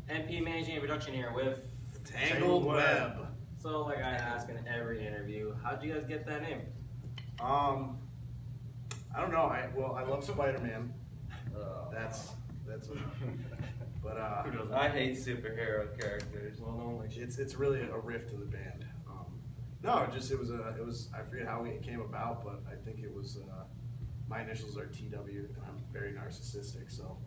MP managing and production here with Tangled Web. So, like I ask in every interview, how'd you guys get that name? I don't know. I love Spider-Man. That's. But I hate superhero characters. Well, no one likes you. it's really a rift in the band. No, it was I forget how it came about, but I think it was my initials are TW, and I'm very narcissistic, so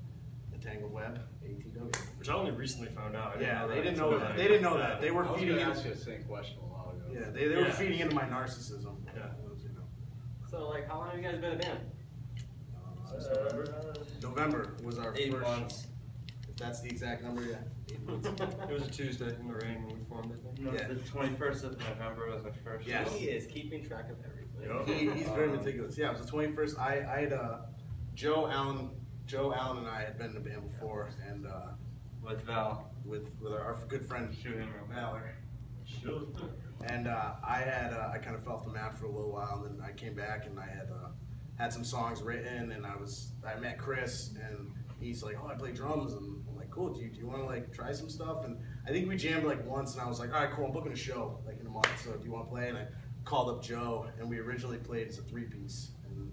the Tangled Web, ATW. Which I only recently found out. They didn't know that. They didn't know that. They were feeding. I was going to ask you the same question a while ago. Yeah, they were feeding into my narcissism. Yeah. So, like, how long have you guys been a band? November was our 8 first. months. If that's the exact number, yeah. 8 months. It was a Tuesday in the rain when we formed it. No, Yeah. the 21st of November was my first. Yeah. He is keeping track of everything. He's very meticulous. Yeah, it was the 21st. I had Joe Allen and I had been in a band before, and With Val. with our good friend Shoot him real Valor. And I kind of fell off the map for a little while, and then I came back and I had some songs written, and I met Chris, and he's like, oh, I play drums, and I'm like, cool, do you want to like try some stuff? And I think we jammed like once, and I was like, all right, cool, I'm booking a show like in a month, so do you want to play? And I called up Joe, and we originally played as a 3-piece, and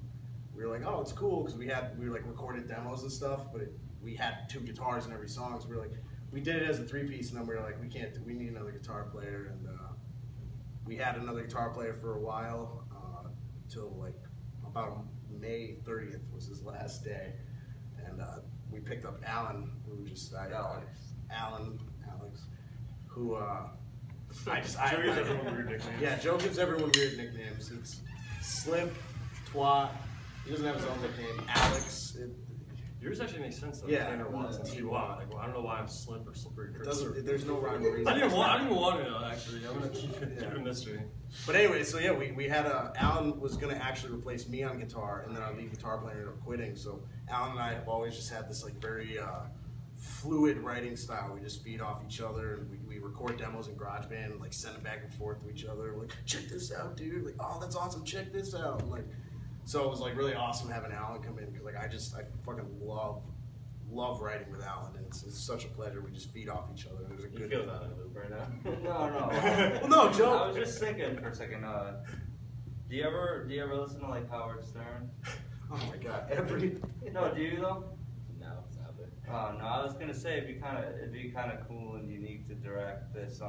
we were like, oh, it's cool, because we like recorded demos and stuff, but we had 2 guitars in every song, so we were like, we did it as a 3-piece, and then we were like, we need another guitar player, and we had another guitar player for a while, till like about May 30th was his last day, and we picked up Alan, who just Alex, who Joe gives everyone weird nicknames. Yeah, Joe gives everyone weird nicknames. It's Slip, Twat. He doesn't have his own nickname. Alex. Yours actually makes sense though. Yeah. Tanner Watson. T-Watt. Like, well, I don't know why I'm Slip or Slippery Chris. There's no rhyme or reason. I didn't even want to know actually. I'm gonna keep it a mystery. But anyway, so yeah, we had Alan was gonna actually replace me on guitar, and then our lead guitar player ended up quitting. So Alan and I have always just had this like very fluid writing style. We just feed off each other, and we record demos in GarageBand and like send it back and forth to each other. Like, check this out, dude. Like, oh, that's awesome. Check this out. And, like, so it was like really awesome having Alan come in, because like I fucking love writing with Alan, and it's such a pleasure. We just feed off each other. There's a good. He feels out of the loop right now. No. Well, no, Joe. I was just thinking for a second. Do you ever listen to like Howard Stern? Oh my God, No, do you though? No, stop it. Oh no, I was gonna say it'd be kind of cool and unique to direct this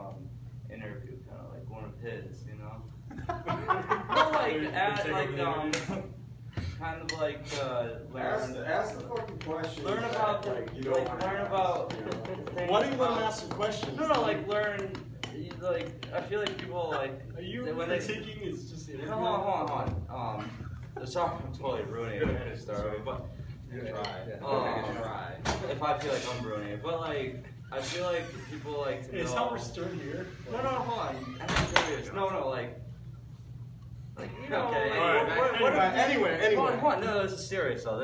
interview, kind of like one of his, you know. Well, kind of like learn. Ask the fucking question. Learn about things. Why don't you let him ask some questions? No, like learn. Like I feel like people like. Are you when critiquing? It's just No, hold on. Sorry, I'm totally ruining it to start with, but Try. if I feel like I'm ruining it, but like I feel like people like to know. Is Howard Stern here? No, hold on. I'm serious. No, like you know. Okay. Like, All right. Anyway. Hold on. No, this is serious though.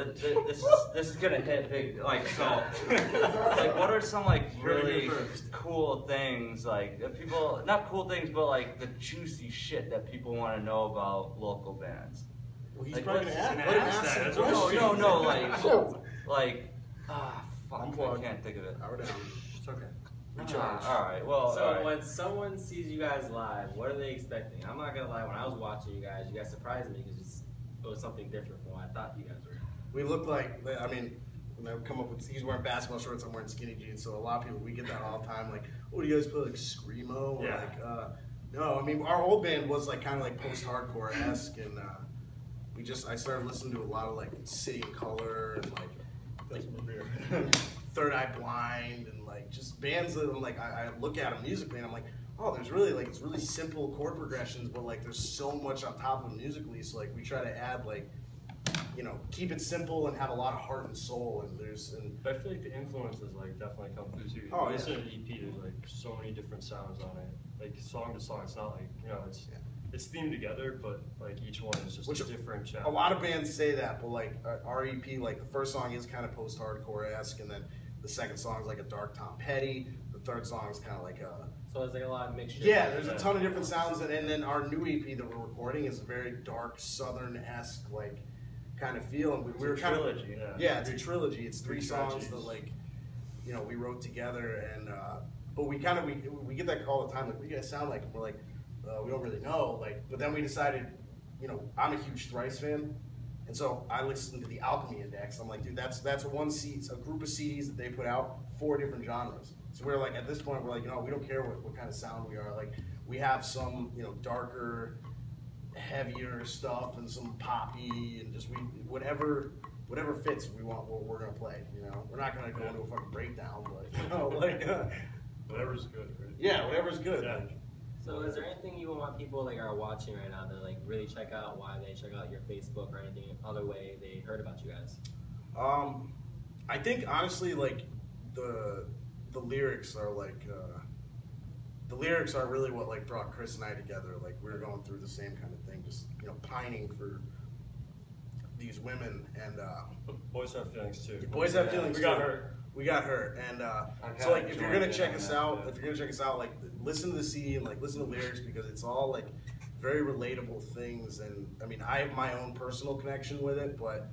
This is gonna hit big. Like so. Like, what are some like really cool things like that people? Not cool things, but like the juicy shit that people want to know about local bands. Well, he's Like, probably what's- gonna gonna ask. ask that. Let him That's ask what some No, questions. fuck, Unplugged. I can't think of it. Power down. It's okay. Recharge. Alright, well, So when someone sees you guys live, what are they expecting? I'm not gonna lie, when I was watching you guys surprised me because it was something different from what I thought you guys were. We look like, I mean, when I come up with, he's wearing basketball shorts, I'm wearing skinny jeans, so a lot of people, we get that all the time, like, oh, do you guys play like Screamo? Or Yeah. like, no, I mean, our old band was like kind of like post-hardcore-esque, and I started listening to a lot of like City and Color, and like Third Eye Blind, and like just bands that I'm like, I look at them musically, and I'm like, oh, there's really like, it's really simple chord progressions, but like there's so much on top of them musically, so like we try to add like, you know, keep it simple and have a lot of heart and soul, and But I feel like the influences like definitely come through too. Oh, Listen yeah. to the EP, there's like so many different sounds on it. Like song to song, it's not like, you know, it's themed together, but like each one is just a different chapter. a lot of bands say that, but like our EP, like the first song is kind of post-hardcore-esque, and then the second song is like a dark Tom Petty, the third song is kind of like a... So it's like a lot of mixture. Yeah, there's a ton of different sounds, and then our new EP that we're recording is a very dark, southern-esque, like, kind of feel. And we were kind trilogy. of... Yeah, it's a trilogy. It's 3 songs that, like... you know, we wrote together, and but we kind of we get that all the time. Like, what do you guys sound like? And we're like, we don't really know. Like, but then we decided, you know, I'm a huge Thrice fan, and so I listened to the Alchemy Index. I'm like, dude, that's a group of CDs that they put out, 4 different genres. So we're like, at this point, we're like, you know, we don't care what kind of sound we are. Like, we have some, you know, darker, heavier stuff, and some poppy, and just whatever fits. We want what we're gonna play. You know, we're not gonna go into a fucking breakdown, but you know, like whatever's good, right? Yeah, whatever's good. Yeah. Like, So is there anything you want people like are watching right now to like really check out? Why they check out your Facebook or anything other way they heard about you guys? I think honestly, like the lyrics are like the lyrics are really what like brought Chris and I together. Like we were going through the same kind of thing, just you know, pining for these women, and Boys have feelings too. boys have feelings. We got too. hurt. We got hurt, and so like if you're gonna check us out, like listen to the CD and like listen to lyrics, because it's all like very relatable things. And I mean, I have my own personal connection with it, but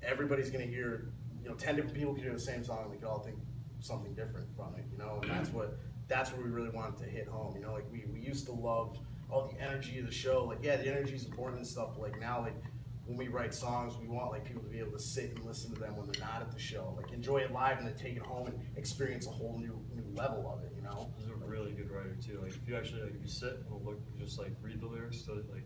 everybody's gonna hear, you know, 10 different people can hear the same song, and they could all think something different from it, you know. And that's what we really wanted to hit home, you know. Like we used to love all the energy of the show. Like, yeah, the energy is important and stuff, but like now, like when we write songs, we want like people to be able to sit and listen to them when they're not at the show, like enjoy it live and then take it home and experience a whole new level of it, you know. He's a really good writer too. Like if you actually like if you sit and look, just like read the lyrics, so that, like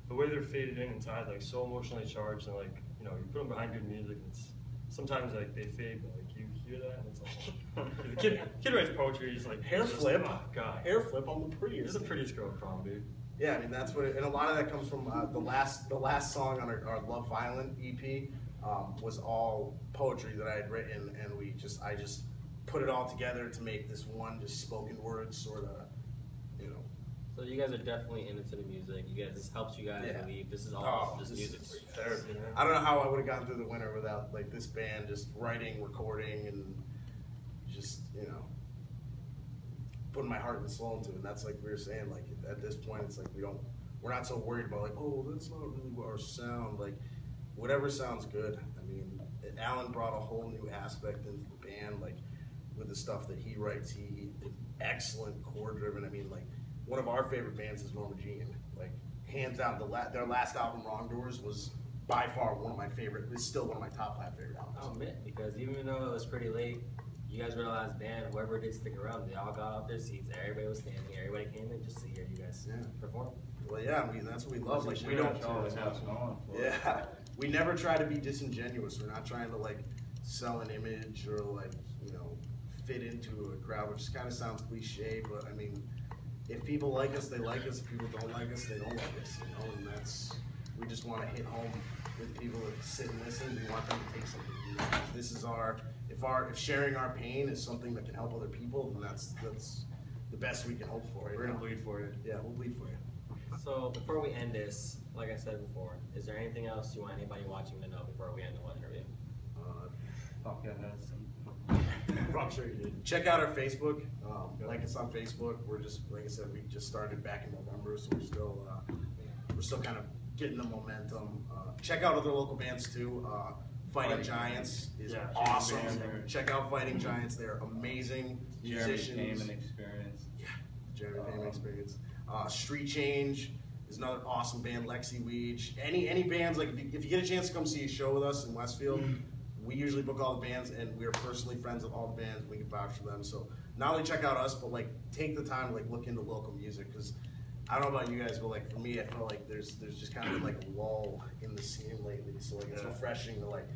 the way they're faded in and tied, like so emotionally charged, and like, you know, you put them behind good music, it's sometimes like they fade, but like you hear that and it's like the kid writes poetry. He's like Hair flip, oh god, hair flip on the prettiest. He's the prettiest girl in prom, dude. Yeah, I mean that's what, and a lot of that comes from the last song on our Love Violent EP was all poetry that I had written, and I just put it all together to make this one just spoken word sort of, you know. So you guys are definitely into the music. You guys, this helps you guys believe this is all just music for you. Therapy, man. I don't know how I would have gotten through the winter without like this band just writing, recording, and just, you know, putting my heart and soul into it. And that's like we were saying, like at this point it's like we're not so worried about like, oh, that's not really what our sound, like whatever sounds good. I mean, Alan brought a whole new aspect into the band, like with the stuff that he writes. He is excellent chord driven. I mean, like one of our favorite bands is Norma Jean. Like hands down, their last album Wrongdoers was by far one of my favorite. It's still one of my top 5 favorite albums. I'll admit, because even though it was pretty late, you guys were the last band. Whoever did stick around, they all got off their seats. Everybody was standing. Everybody came in just to hear you guys perform. Well, yeah, I mean that's what we love. Like we don't. Yeah, we never try to be disingenuous. We're not trying to like sell an image or like, you know, fit into a crowd, which kind of sounds cliche, but I mean, if people like us, they like us. If people don't like us, they don't like us. You know, and we just want to hit home with people that sit and listen. We want them to take something from it. This is if sharing our pain is something that can help other people, then that's the best we can hope for. We're gonna bleed for you. Yeah, we'll bleed for you. So before we end this, like I said before, is there anything else you want anybody watching to know before we end the one interview? Fuck yeah, that's some. I'm sure you did. Check out our Facebook. Like us on Facebook. We're just, like I said, we just started back in November, so we're still kind of getting the momentum. Check out other local bands too. Fighting Giants is awesome. Check out Fighting Giants. They're amazing musicians. Jeremy Payman Experience. Yeah, Jeremy Payman Experience. Street Change is another awesome band. Lexi Weege. Any bands, like if you get a chance to come see a show with us in Westfield, we usually book all the bands, and we're personally friends with all the bands. We can vouch for them. So not only check out us, but like take the time to like look into local music, because I don't know about you guys, but like for me, I feel like there's just kind of like a lull in the scene lately. So like it's refreshing to like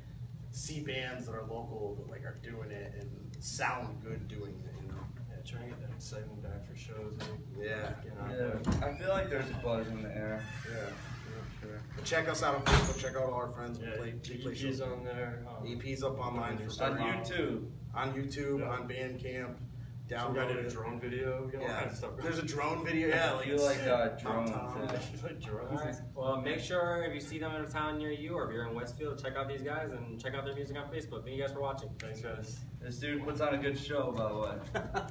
see bands that are local that like are doing it and sound good doing it. You know? Yeah, trying to get that excitement back for shows. Yeah. I feel like there's a buzz in the air. Yeah. Sure. But check us out on Facebook. Check out all our friends. Yeah, We play EP's shows. on there. EP's up online for On starting. YouTube. On YouTube, Yeah. on Bandcamp. Some guy did a Download it. drone video. We got all Yeah, kinds of stuff. there's a drone video. Yeah, like You it's like drones, Tom. yeah. like drones. All right. Well, make sure if you see them in a town near you, or if you're in Westfield, check out these guys and check out their music on Facebook. Thank you guys for watching. Thanks, guys. This dude puts on a good show, by the way.